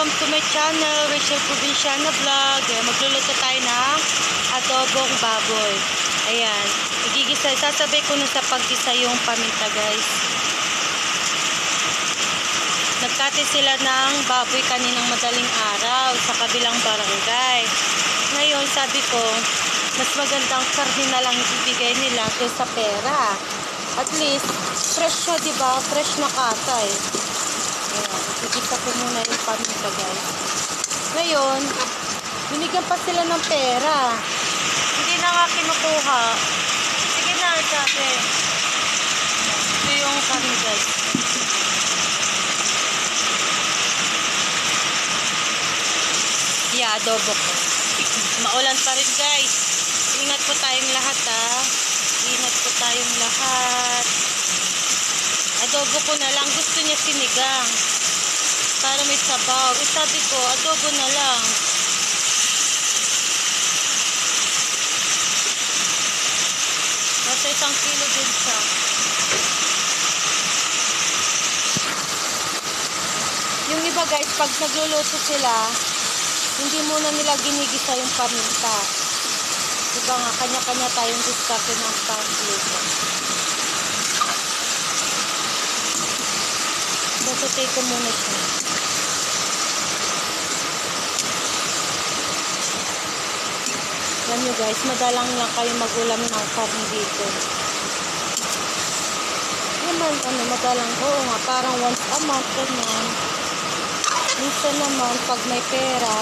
welcome to my channel, Rachel Provinciana Vlog. Magluluto tayo ng adobong baboy. Ayan, sasabay ko na sa paggisa yung paminta, guys. Nagkati sila ng baboy kaninang madaling araw sa kabilang barangay. Ngayon, sabi ko, mas magandang karne na lang ibigay nila kaysa pera. At least, fresh siya, diba? Fresh na kata eh. Ayan, ikikita ko muna yung paminta, guys. Ngayon, binigyan pa sila ng pera. Hindi na nga kinukuha. Sige na, sabi. Ito yung kami, guys. Yeah, adobo ko. Maulan pa rin, guys. Ingat po tayong lahat, ha. Ingat po tayong lahat. Adobo ko na lang. Gusto niya sinigang. Para may sabaw. Sabi ko, adobo na lang. Nasa 1 kilo din siya. Yung iba, guys, pag nagluluto sila, hindi muna nila ginigisa yung paminta. Diba nga, kanya-kanya tayong diskarte ng pangluto. Sasatay ko muna siya. Alam nyo, guys, madalang lang kayo magulam ng karne dito. Naman, madalang, oo nga, parang once a month, ganyan. Minsan naman, pag may pera,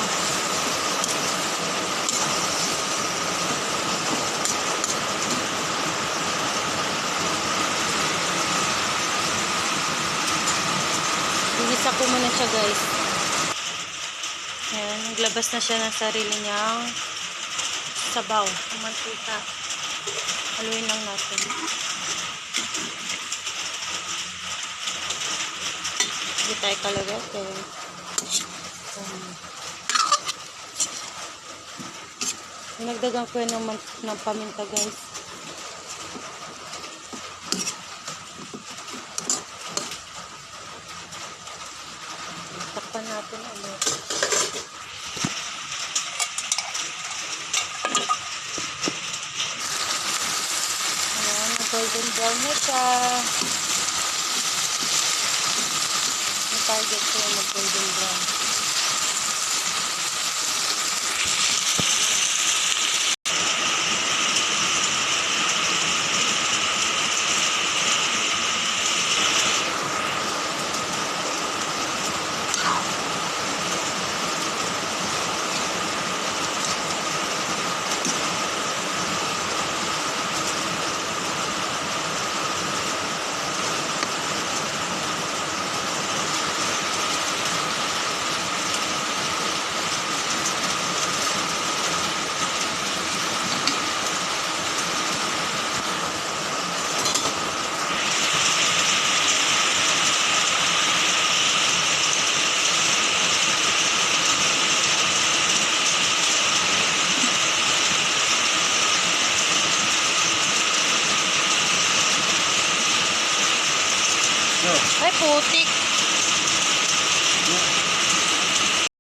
igisa ko muna siya, guys. Ayan, naglabas na siya ng sarili niyang sabaw. Mantika. Haluin lang natin. Hindi tayo kalagat eh. Nagdagan ko yun ng paminta, guys. Takpan natin ulit. Ayan, golden brown na siya. Yung target ko yung golden brown. Ay, putik.